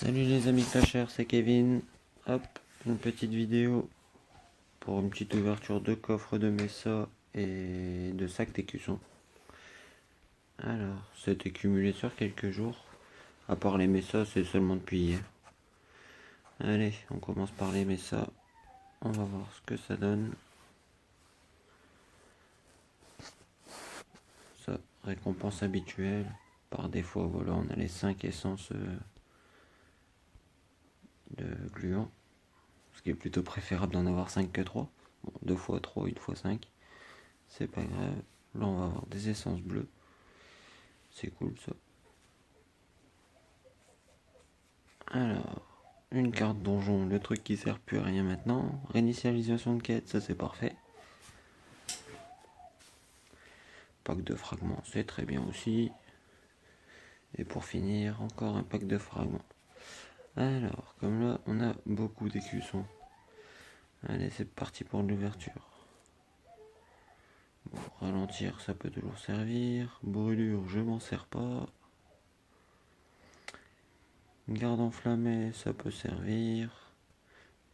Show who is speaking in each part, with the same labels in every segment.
Speaker 1: Salut les amis clashers, c'est Kevin. Hop, une petite vidéo pour une petite ouverture de coffre de Mesa et de sacs d'écusson. Alors, c'était cumulé sur quelques jours. À part les Mesa, c'est seulement depuis hier. Allez, on commence par les Mesa. On va voir ce que ça donne. Ça, récompense habituelle. Par défaut, voilà, on a les 5 essences de gluants. Ce qui est plutôt préférable d'en avoir 5 que 3. Bon, 2 fois 3, 1 fois 5. C'est pas grave. Là, on va avoir des essences bleues. C'est cool ça. Alors, une carte donjon, le truc qui sert plus à rien maintenant. Réinitialisation de quête, ça c'est parfait. Pack de fragments, c'est très bien aussi. Et pour finir, encore un pack de fragments. Alors, comme là, on a beaucoup d'écussons. Allez, c'est parti pour l'ouverture. Bon, ralentir, ça peut toujours servir. Brûlure, je m'en sers pas. Garde enflammée, ça peut servir.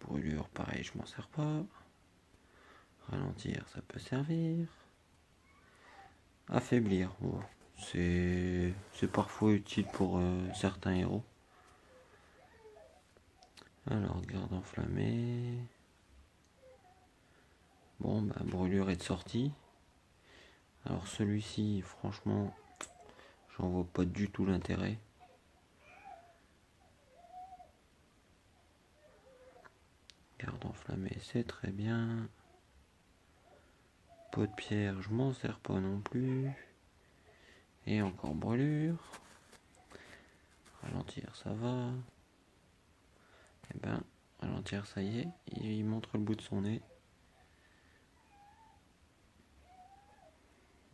Speaker 1: Brûlure, pareil, je m'en sers pas. Ralentir, ça peut servir. Affaiblir, oh, c'est parfois utile pour certains héros. Alors, garde enflammée. Bon, bah, brûlure est de sortie. Alors, celui-ci, franchement, j'en vois pas du tout l'intérêt. Garde enflammée, c'est très bien. Pot de pierre, je m'en sers pas non plus. Et encore brûlure. Ralentir, ça va. Et ben, ralentir, ça y est, il montre le bout de son nez.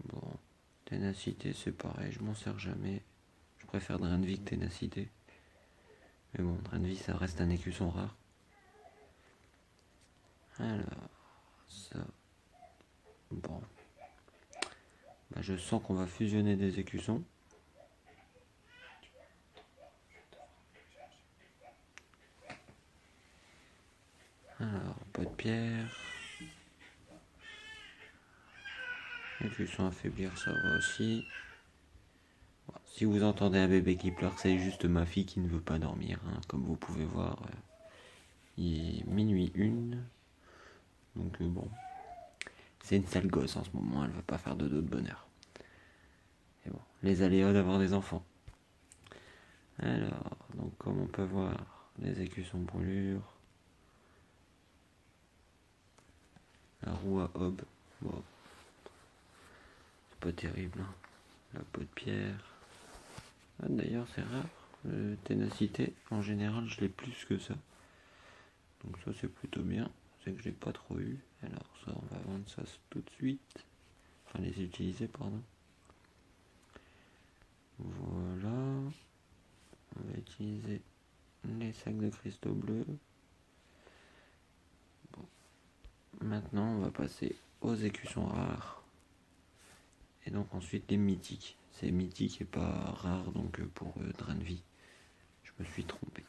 Speaker 1: Bon, ténacité, c'est pareil, je m'en sers jamais. Je préfère drain de vie que ténacité. Mais bon, drain de vie, ça reste un écusson rare. Alors, ça. Bon. Bah, je sens qu'on va fusionner des écussons. Alors, pas de pierre. Écusson affaiblir, ça va aussi. Bon, si vous entendez un bébé qui pleure, c'est juste ma fille qui ne veut pas dormir. Hein. Comme vous pouvez voir, il est minuit 1. Donc bon, c'est une sale gosse en ce moment, elle veut pas faire dodo de bonheur. Et bon, les aléas d'avoir des enfants. Alors, donc comme on peut voir, les écussons brûlures. La roue à hob, bon, c'est pas terrible. Hein. La peau de pierre. Ah, d'ailleurs, c'est rare. Ténacité, en général, je l'ai plus que ça. Donc ça, c'est plutôt bien. C'est que je l'ai pas trop eu. Alors ça, on va vendre ça tout de suite. Enfin, les utiliser, pardon. Voilà. On va utiliser les sacs de cristaux bleus. Bon. Maintenant, on va passer aux écussons rares. Et donc ensuite les mythiques. C'est mythique et pas rare, donc pour drain de vie. Je me suis trompé.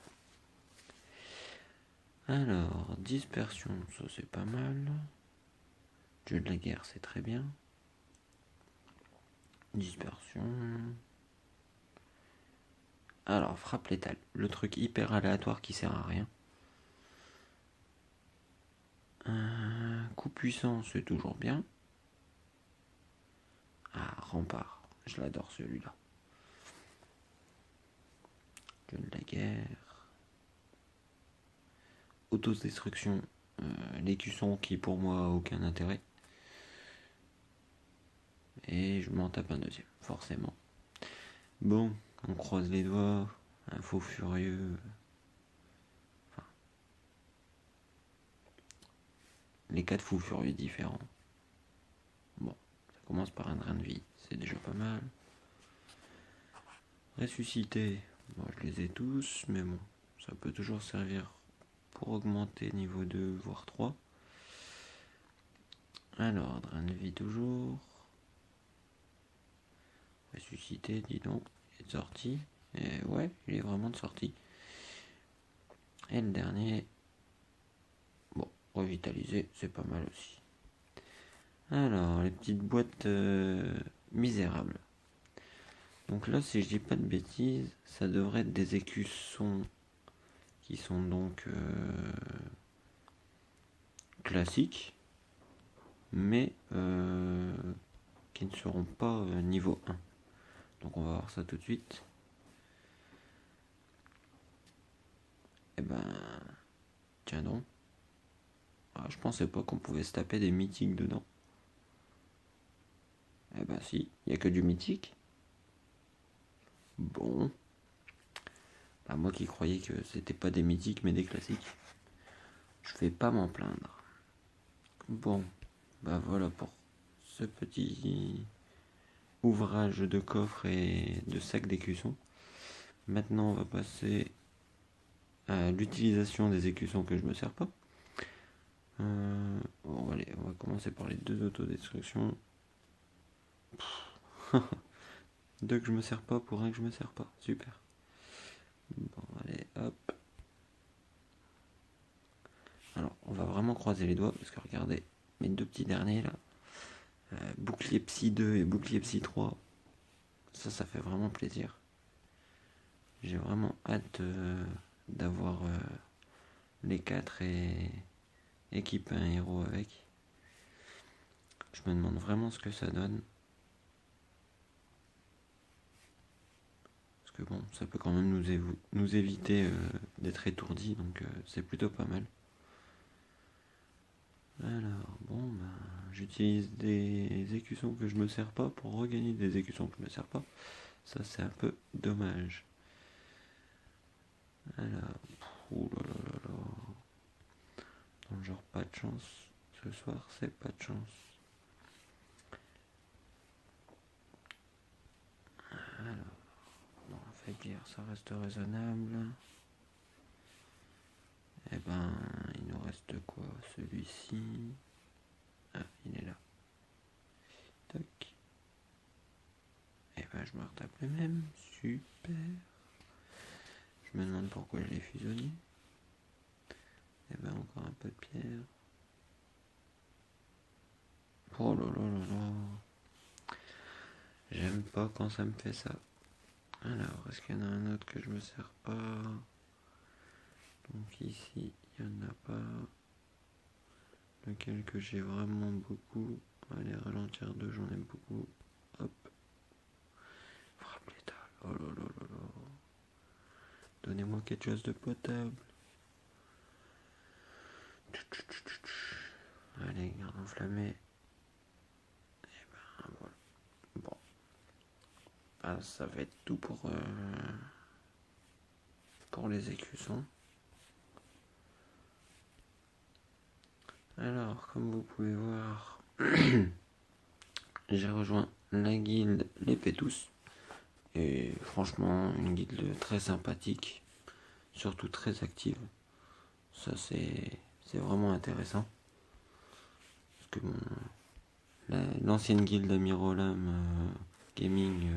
Speaker 1: Alors, dispersion, ça c'est pas mal. Dieu de la guerre, c'est très bien. Dispersion. Alors, frappe létale. Le truc hyper aléatoire qui sert à rien. Un coup puissant, c'est toujours bien. Ah, rempart. Je l'adore celui-là. Dieu de la guerre. Autodestruction. L'écusson qui pour moi a aucun intérêt. Et je m'en tape un deuxième, forcément. Bon, on croise les doigts. Un faux furieux. Enfin, les 4 fous furieux différents. Bon, ça commence par un drain de vie, c'est déjà pas mal. Ressuscité, bon, je les ai tous, mais bon, ça peut toujours servir pour augmenter niveau 2, voire 3. Alors, drain de vie toujours. Ressuscité, dis donc, il est de sortie. Et ouais, il est vraiment de sortie. Et le dernier, bon, revitalisé, c'est pas mal aussi. Alors, les petites boîtes misérables. Donc là, si je dis pas de bêtises, ça devrait être des écussons qui sont donc classiques, mais qui ne seront pas niveau 1. Donc on va voir ça tout de suite. Et ben, tiens donc. Ah, je pensais pas qu'on pouvait se taper des mythiques dedans. Eh ben si, il n'y a que du mythique. Bon. Bah, moi qui croyais que c'était pas des mythiques mais des classiques. Je vais pas m'en plaindre. Bon, bah voilà pour ce petit ouvrage de coffre et de sac d'écussons. Maintenant on va passer à l'utilisation des écussons que je me sers pas. Bon, allez, on va commencer par les deux autodestructions. Deux que je me sers pas pour un que je me sers pas. Super. Bon, allez, hop. Alors, on va vraiment croiser les doigts parce que regardez, mes deux petits derniers là, bouclier psy 2 et bouclier psy 3, ça fait vraiment plaisir. J'ai vraiment hâte d'avoir les 4 et équiper un héros avec. Je me demande vraiment ce que ça donne. Parce que bon, ça peut quand même nous éviter d'être étourdis, donc c'est plutôt pas mal. Alors, bon, ben, j'utilise des écussons que je me sers pas pour regagner des écussons que je me sers pas. Ça, c'est un peu dommage. Alors, oulala. Dans le genre, pas de chance. Ce soir, c'est pas de chance. Alors, bon, affaiblir, ça reste raisonnable. Eh ben, il nous reste quoi? Celui-ci. Ah, il est là. Tac. Eh ben, je me retape le même. Super. Je me demande pourquoi je l'ai fusionné. Eh ben, encore un peu de pierre. Oh là là là là. J'aime pas quand ça me fait ça. Alors, est-ce qu'il y en a un autre que je me sers pas? Donc ici, il n'y en a pas. Lequel que j'ai vraiment beaucoup. Allez, ralentir 2, j'en aime beaucoup. Hop. Frappe létale. Oh là là là là. Donnez-moi quelque chose de potable. Allez, garde enflammé. Et ben voilà. Bon. Ah, ça va être tout pour les écussons. Alors, comme vous pouvez voir, j'ai rejoint la guilde Les Pétous. Et franchement, une guilde très sympathique, surtout très active. Ça, c'est vraiment intéressant. Parce que bon, l'ancienne guilde Amirolam Gaming,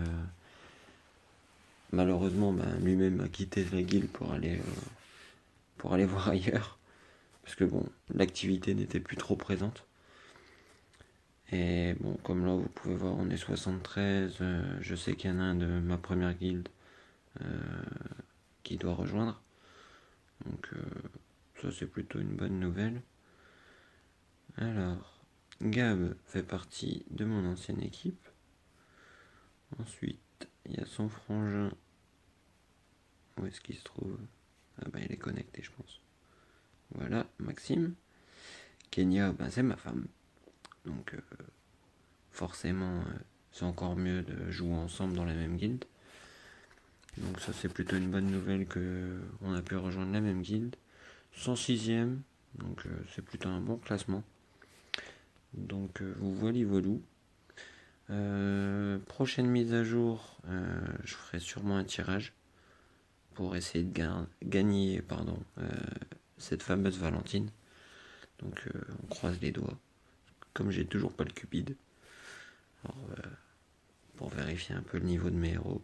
Speaker 1: malheureusement, lui-même a quitté la guilde pour aller voir ailleurs. Parce que bon, l'activité n'était plus trop présente. Et bon, comme là vous pouvez voir, on est 73. Je sais qu'il y en a un de ma première guilde qui doit rejoindre. Donc ça c'est plutôt une bonne nouvelle. Alors, Gab fait partie de mon ancienne équipe. Ensuite, il y a son frangin. Où est-ce qu'il se trouve? Ah bah il est connecté je pense. Voilà, Maxime. Kenya, c'est ma femme. Donc forcément, c'est encore mieux de jouer ensemble dans la même guilde. Donc ça c'est plutôt une bonne nouvelle qu'on a pu rejoindre la même guilde. 106ème, donc c'est plutôt un bon classement. Donc vous voilez voilou. Prochaine mise à jour, je ferai sûrement un tirage pour essayer de gagner cette fameuse Valentine. Donc on croise les doigts. Comme j'ai toujours pas le cupide. Alors, pour vérifier un peu le niveau de mes héros.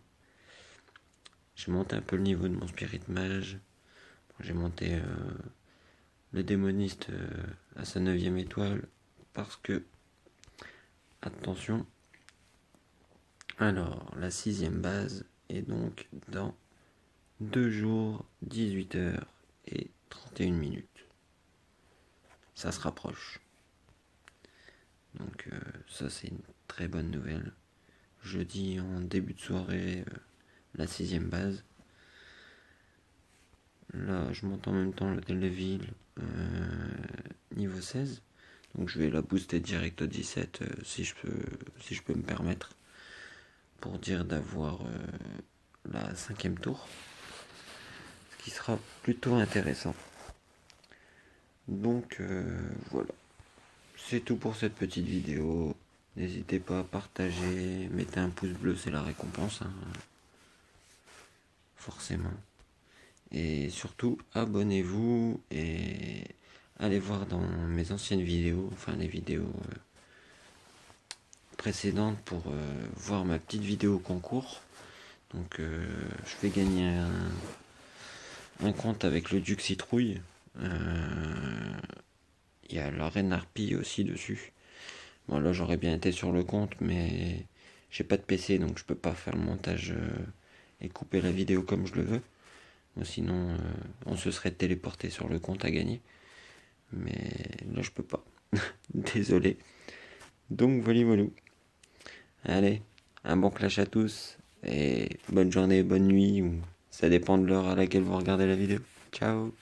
Speaker 1: J'ai monté un peu le niveau de mon spirit mage. J'ai monté le démoniste à sa 9e étoile parce que, attention, alors la 6e base est donc dans 2 jours, 18 heures et 31 minutes. Ça se rapproche. Donc ça c'est une très bonne nouvelle. Jeudi en début de soirée, la 6e base. Là je monte en même temps l'hôtel de ville niveau 16. Donc je vais la booster direct au 17 si je peux me permettre. Pour dire d'avoir la 5e tour. Ce qui sera plutôt intéressant. Donc voilà. C'est tout pour cette petite vidéo. N'hésitez pas à partager, mettez un pouce bleu, c'est la récompense, hein. Forcément. Et surtout, abonnez-vous et allez voir dans mes anciennes vidéos, enfin les vidéos précédentes pour voir ma petite vidéo concours. Donc je vais gagner un compte avec le Duc Citrouille. Il y a la Reine Harpie aussi dessus. Bon là j'aurais bien été sur le compte, mais j'ai pas de PC donc je peux pas faire le montage et couper la vidéo comme je le veux. Bon, sinon on se serait téléporté sur le compte à gagner. Mais là je peux pas. Désolé. Donc voilà. Allez, un bon clash à tous. Et bonne journée, bonne nuit, ou ça dépend de l'heure à laquelle vous regardez la vidéo. Ciao.